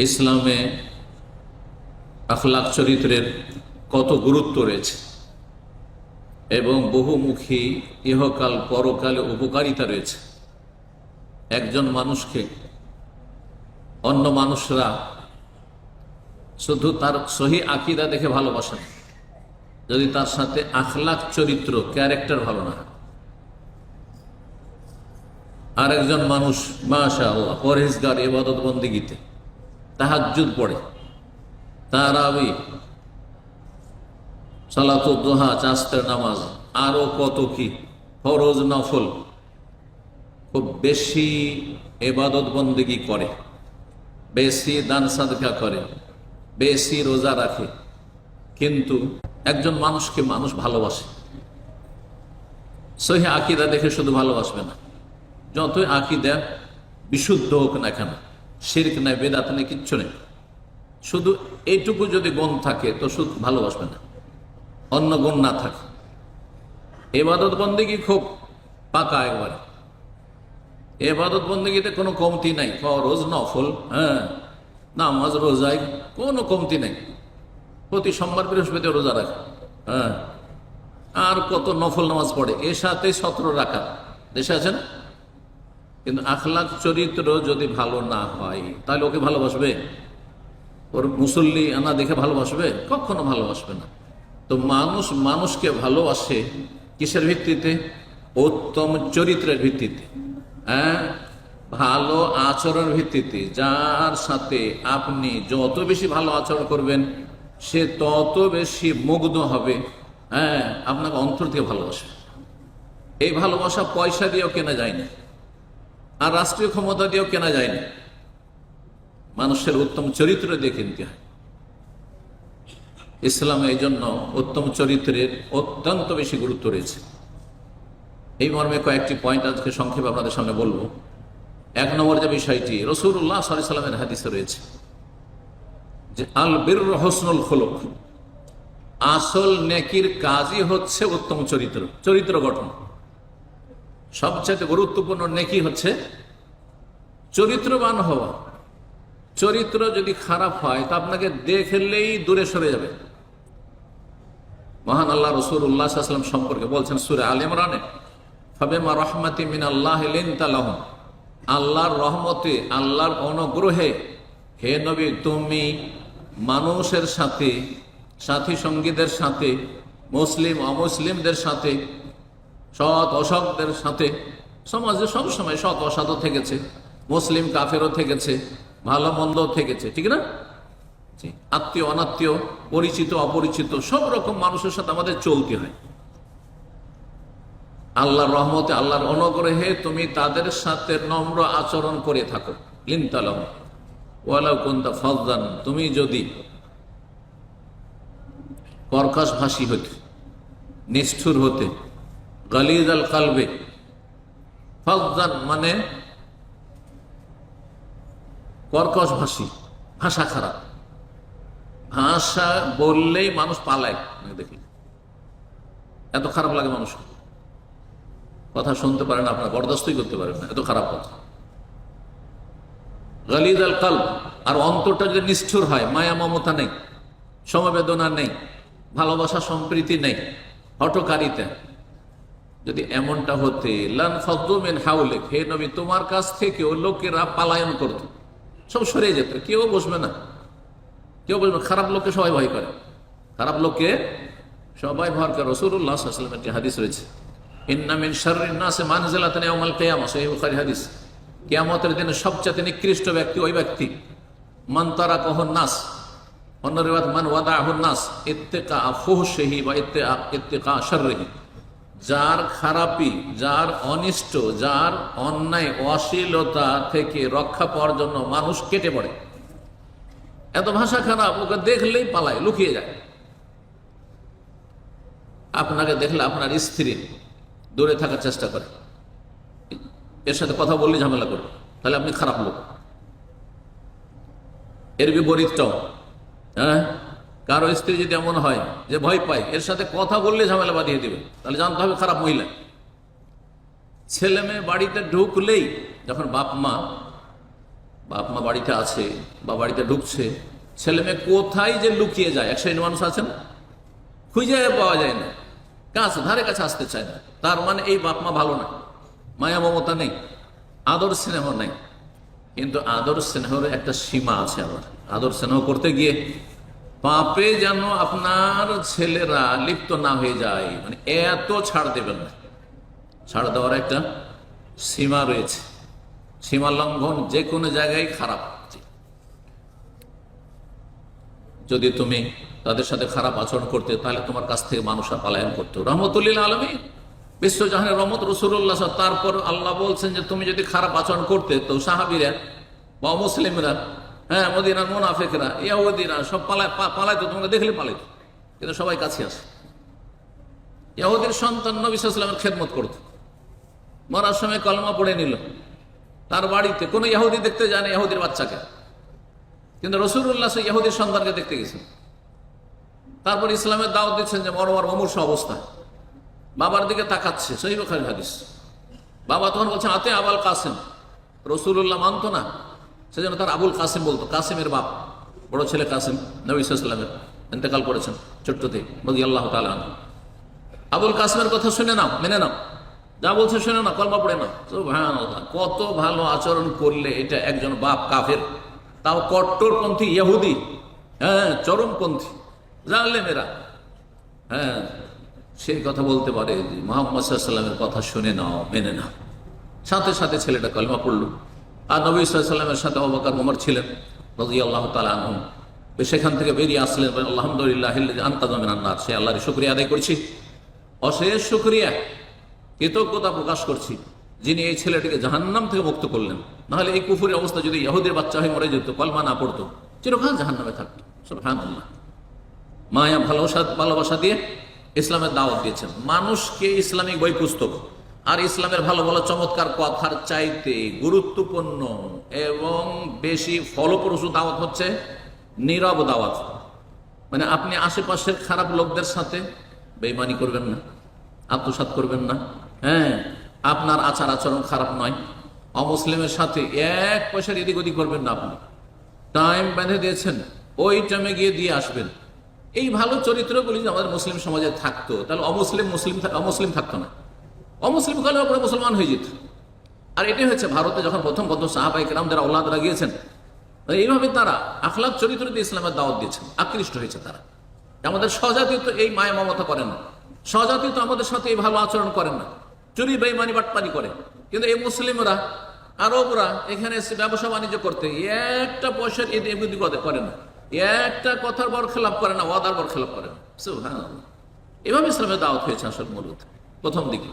ইসলামে আখলাক চরিত্রের কত গুরুত্ব রয়েছে এবং বহুমুখী ইহকাল পরকালে উপকারিতা রয়েছে। একজন মানুষকে অন্য মানুষরা শুধু তার সহি আকীদা দেখে ভালোবাসে না, যদি তার সাথে আখলাক চরিত্র ক্যারেক্টার ভালো না। আর একজন মানুষ মাশাআল্লাহ পরহেজগার, ইবাদত বন্দেগীতে তাহাজ্জুদ পড়ে, তারাবি, সালাতুদ দুহা, চাস্তের নামাজ, আরো কত কি ফরজ নফল খুব বেশি ইবাদত বন্দেগী করে, বেশি দান সাদকা করে, বেশি রোজা রাখে, কিন্তু একজন মানুষকে মানুষ ভালোবাসে, সহি আকীদা দেখে শুধু ভালোবাসবে না, যতই আকীদা বিশুদ্ধ হোক না কেন, শিরক নাই, বেদাত নেই, কিচ্ছু নেই, শুধু এইটুকু যদি গুণ থাকে তো শুধু ভালোবাসবে না, অন্য গুণ না থাকে। ইবাদত বন্দেগী খুব পাকা, একবারে ইবাদত বন্দেগীতে কোনো কমতি নাই, ফরজ নফল, নামাজ রোজায় কোনো কমতি নেই, প্রতি সোমবার বৃহস্পতি রোজা রাখে, আর কত নফল নামাজ পড়ে, এর সাথে 17 রাকাত দেশে আছে না। কিন্তু আখলাক চরিত্র যদি ভালো না হয় তাহলে ওকে ভালোবাসবে? ওর মুসল্লি আনা দেখে ভালোবাসবে? কখনো ভালোবাসবে না। তো মানুষ মানুষকে ভালোবাসে কিসের ভিত্তিতে? উত্তম চরিত্রের ভিত্তিতে, ভালো আচরণের ভিত্তিতে। যার সাথে আপনি যত বেশি ভালো আচরণ করবেন সে তত বেশি মুগ্ধ হবে, আপনাকে অন্তর থেকে ভালোবাসবে। এই ভালোবাসা পয়সা দিয়েও কেনা যায় না, আর রাষ্ট্রীয় ক্ষমতা দিয়েও কেনা যায় না, মানুষের উত্তম চরিত্র দিয়ে কিনতে হয়। ইসলামে এই জন্য উত্তম চরিত্রের অত্যন্ত বেশি গুরুত্ব রয়েছে। এই মর্মে কয়েকটি পয়েন্ট আজকে সংক্ষেপে আপনাদের সামনে বলবো। 1 নম্বর যে বিষয়টি রাসূলুল্লাহ সাল্লাল্লাহু আলাইহি ওয়াসাল্লামের হাদিসে রয়েছে যে আল বিররু হুসনুল খুলুক, আসল নেকির কাজই হচ্ছে উত্তম চরিত্র, চরিত্র গঠন। সবচেয়ে গুরুত্বপূর্ণ নেকি হচ্ছে চরিত্রবান হওয়া। চরিত্র যদি খারাপ হয় তা আপনাকে দেখলেই দূরে সরে যাবে। মহান আল্লাহ রাসূলুল্লাহ সাল্লাল্লাহু আলাইহি ওয়াসাল্লাম সম্পর্কে বলছেন সূরা আলে ইমরানে, ফাবিমা রাহমাতিন মিনাল্লাহি লিনতা লাহুম, আল্লাহর রহমতে, আল্লাহর অনুগ্রহে হে নবী তুমি মানুষের সাথে, সাথী সঙ্গীদের সাথে, মুসলিম অমুসলিমদের সাথে, সৎ অসৎদের সাথে, সমাজে সবসময় সৎ অসৎও থেকেছে, মুসলিম কাফেরও থেকেছে, ভালো মন্দ থেকেছে, ঠিক না? আত্মীয় অনাত্মীয়, পরিচিত অপরিচিত, সব রকম মানুষের সাথে আমাদের চলতে হয়। আল্লাহর রহমতে, আল্লাহর অনুগ্রহে তুমি তাদের সাথে নম্র আচরণ করে থাকো। লিনতালাম ওয়ালাউ কুনতা ফাযযান, তুমি যদি কর্কশ ভাষী হতে, নিষ্ঠুর হতে, গালিজ আল কালবে, ফাযযান মানে কর্কশ ভাষী, ভাষা খারাপ, ভাষা বললেই মানুষ পালায়, দেখি এত খারাপ লাগে, মানুষ কথা শুনতে পারেন, আপনার বরদাস্তই করতে পারেন না, এত খারাপ কথা। গালিজ আল কালব, আর অন্তরটা যদি নিষ্ঠুর হয়, মায়া মমতা নেই, সমবেদনা নেই, ভালোবাসা সম্প্রীতি নেই, হঠকারিতা, যদি এমনটা হতে লান ফাদ্দু মিন হাওলিক, হে নবী তোমার কাছ থেকেও লোকেরা পালায়ন করত, সব সরে যেত, কেউ বসবে না, কেউ বসবে না। খারাপ লোককে সবাই ভয় করে, খারাপ লোককে সবাই ভয় করে। রাসূলুল্লাহ সাল্লাল্লাহু আলাইহি ওয়াসাল্লামের একটি হাদিস রয়েছে, ইন্না মিন শাররিন নাসি মানজিলাতান ইয়াউমাল কিয়ামা, সহিহ বুখারী হাদিস, কিয়ামতের দিনে সবচেয়ে নিকৃষ্ট ব্যক্তি ওই ব্যক্তি, মান তারাকাহুন নাস, অন্য রিওয়ায়াত মান ওয়াদাহুন নাস ইত্তিকা ফুহশিহি ওয়া ইত্তিকা শাররিহি, যার খারাপি, যার অনিষ্ট, যার অন্যায় অশ্লীলতা থেকে রক্ষা পাওয়ার জন্য মানুষ কেটে পড়ে। এত ভাষা খারাপ, ওকে দেখলেই পালায়, লুকিয়ে যায়। আপনাকে দেখলে আপনার স্ত্রী দূরে থাকার চেষ্টা করে, এর সাথে কথা বললে ঝামেলা করে, তাহলে আপনি খারাপ লোক। এর বিপরীতটাও, কারো স্ত্রী যদি এমন হয় যে ভয় পায়, এর সাথে কথা বললে ঝামেলা বাঁধিয়ে দেবে, তাহলে জানতে হবে খারাপ মহিলা। ছেলে মেয়ে বাড়িতে ঢুকলেই, যখন বাপ মা বাপ মা বাড়িতে আছে বা বাড়িতে ঢুকছে, ছেলে মেয়ে কোথায় যে লুকিয়ে যায়, এক শ্রেণীর মানুষ আছেন খুঁজে পাওয়া যায় না, কাছে ধারে কাছে আসতে চায় না। তার মানে এই বাপ মা ভালো না, মায়া মমতা নেই, আদর স্নেহ নেই। কিন্তু আদর স্নেহর একটা সীমা আছে। আবার আদর স্নেহ করতে গিয়ে পাপে যেন আপনার ছেলেরা লিপ্ত না হয়ে যায়, মানে এত ছাড় দেবেন না। ছাড় দেওয়ার একটা সীমা রয়েছে, সীমা লঙ্ঘন যে কোনো জায়গায় খারাপ। যদি তুমি তাদের সাথে খারাপ আচরণ করতে, তাহলে তোমার কাছ থেকে মানুষ পলায়ন করতো। রহমতুল্লিল আলমী, বিশ্বজাহানের রহমত রাসূলুল্লাহ, তারপর আল্লাহ বলছেন যে তুমি যদি খারাপ আচরণ করতে, তো সাহাবীরা বা মুসলিমরা, হ্যাঁ, মদিনার মুনাফিকরা, ইহুদিরা সব পালাইতো, তোমাকে দেখলে পালাইতো, কিন্তু সবাই কাছে আসে। ইহুদির সন্তান নবী সাল্লাল্লাহু আলাইহি ওয়াসাল্লামের খেদমত করত, মরার সময় কলমা পড়ে নিল। তার বাড়িতে কোনো ইহুদি দেখতে যায় না ইহুদির বাচ্চাকে, কিন্তু রাসূলুল্লাহ সেই ইহুদির সন্তানকে দেখতে গেছেন। তারপর ইসলামের দাওয়াত দিচ্ছেন যে মরমার মুমূর্ষু অবস্থা, বাবার দিকে তাকাচ্ছে, সহিহ বুখারীর হাদিস। বাবা তখন বলছে আতে আবুল কাসিম। রাসূলুল্লাহ মানত না, সেজন্য তার আবুল কাসিম বলতো। কাসিমের বাপ, বড় ছেলে কাসিম নবী সাল্লাল্লাহু আলাইহি ওয়াসাল্লামের, ইন্তেকাল করেছেন ছোট্টতে, রাদিয়াল্লাহু তাআলা আনহু। আবুল কাসিমের কথা শুনে নাও, মেনে নাও, যা বলছে শুনে নাও, কলমা পড়ে নাও। সুবহানাল্লাহ, কত ভালো আচরণ করলে এটা একজন বাপ কাফের, তাও কট্টরপন্থী ইহুদি, হ্যাঁ, চরমপন্থী জালেমেরা, হ্যাঁ, সেই কথা বলতে পারে যে মুহাম্মদ সাল্লাল্লাহু আলাইহি ওয়াসাল্লামের কথা শুনে নাও, মেনে নাও। সাথে সাথে ছেলেটা কলমা পড়লো। আর নবী সাল্লাল্লাহু আলাইহি ওয়াসাল্লামের সাথে আবু বকর ওমর ছিলেন রাদিয়াল্লাহু তাআলা আনহুম। সেখান থেকে বেরিয়ে আসলেন, আলহামদুলিল্লাহিল্লাযী আনকাযা মিনান নার, সে আল্লাহর শুকরিয়া আদায় করছি, অশেষ শুকরিয়া, কৃতজ্ঞতা প্রকাশ করছি, যিনি এই ছেলেটিকে জাহান্নাম থেকে মুক্ত করলেন। নাহলে এই কুফুরের অবস্থা, যদি ইহুদির বাচ্চা হয়ে মরে যেত, কলমা না পড়তো, চিরকাল জাহান্নামে থাকতো। সুবহানাল্লাহ। মায়া ভালোবাসা দিয়ে ইসলামের দাওয়াত দিয়েছেন মানুষকে। ইসলামিক বই পুস্তক আর ইসলামের ভালো ভালো চমৎকার কথার চাইতে গুরুত্বপূর্ণ এবং বেশি ফলপ্রসূ দাওয়াত হচ্ছে নীরব দাওয়াত। মানে আপনি আশেপাশের খারাপ লোকদের সাথে বেঈমানি করবেন না, আত্মসাৎ করবেন না, হ্যাঁ, আপনার আচার আচরণ খারাপ নয়, অমুসলিমের সাথে এক পয়সার এদিক ওদিক করবেন না। আপনি টাইম বেঁধে দিয়েছেন, ওই টাইমে গিয়ে দিয়ে আসবেন। এই ভালো চরিত্রগুলি যে আমাদের মুসলিম সমাজে থাকতো, তাহলে অমুসলিম থাকতো না। অমুসলিম কালে ওপরে মুসলমান হয়ে যেত। আর এটাই হচ্ছে ভারতে যখন প্রথম সাহাবায়ে কেরামদের আওলাদরা গিয়েছেন, এইভাবে তারা আখলাক চরিত্র দিয়ে ইসলামের দাওয়াত দিয়েছেন, আকৃষ্ট হয়েছে তারা। আমাদের স্বজাতি তো এই মায়া মমতা করেন না, স্বজাতি তো আমাদের সাথে এই ভালো আচরণ করেন না, চুরি বেঈমানি বাটপানি করে। কিন্তু এই মুসলিমরা, আরবরা এখানে এসে ব্যবসা বাণিজ্য করতে একটা পয়সার এদিক করে না, একটা কথার বরখেলাপ করে না, ওয়াদার বরখেলাপ করে না। সুবহানাল্লাহ। এভাবে ইসলামের দাওয়াত হয়েছে আসল মূলত প্রথম দিকে।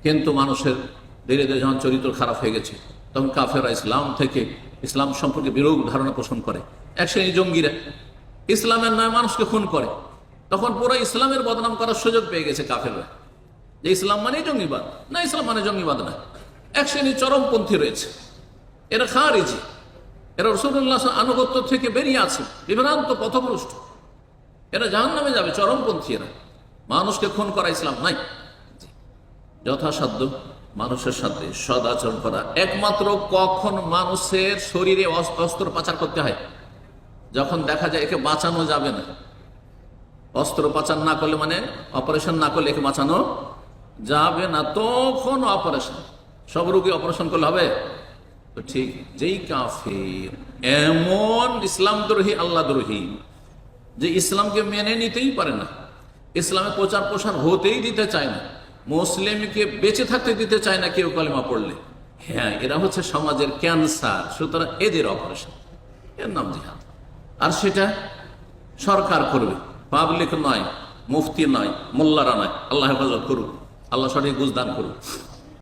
কিন্তু মানুষের ধীরে ধীরে যখন চরিত্র খারাপ হয়ে গেছে, তখন কাফেররা ইসলাম সম্পর্কে বিরূপ ধারণা পোষণ করে। এক শ্রেণী জঙ্গিরা ইসলামের নয় মানুষকে খুন করে। তখন পুরো ইসলামের বদনাম করার সুযোগ পেয়ে গেছে কাফেররা, যে ইসলাম মানে জঙ্গিবাদ না, ইসলাম মানে জঙ্গিবাদ না। এক শ্রেণী চরমপন্থী রয়েছে, এরা খারিজি, এরা রাসূলুল্লাহ আনুগত্য থেকে বেরিয়ে আছে, বিভ্রান্ত পথভ্রষ্ট, এরা জাহান্নামে যাবে। চরমপন্থী এরা, মানুষকে খুন করা ইসলাম নাই। যথাসাধ্য মানুষের সাথে সদাচরণ করা। একমাত্র কখন মানুষের শরীরে অস্ত্র পাচার করতে হয়, যখন দেখা যায় একে বাঁচানো যাবে না। অস্ত্র পাচার না করলে, মানে অপারেশন না করলে একে বাঁচানো যাবে না, তখন অপারেশন। সব রোগী অপারেশন করলে হবে? তো ঠিক যেই কাফের এমন ইসলাম দ্রোহী, আল্লাহ দ্রোহী, যে ইসলামকে মেনে নিতেই পারে না, ইসলামে প্রচার প্রসার হতেই দিতে চায় না, মুসলিমকে বেঁচে থাকতে দিতে চায় না কেউ কালেমা পড়লে, হ্যাঁ, এরা হচ্ছে সমাজের ক্যান্সার। সুতরাং এদের অপারেশন, এর নাম জিহাদ। আর সেটা সরকার করবে, পাবলিক নয়, মুফতি নয়, মোল্লারা নয়। আল্লাহ হেফাজত করুক, আল্লাহ সঠিক বুঝদান করুক।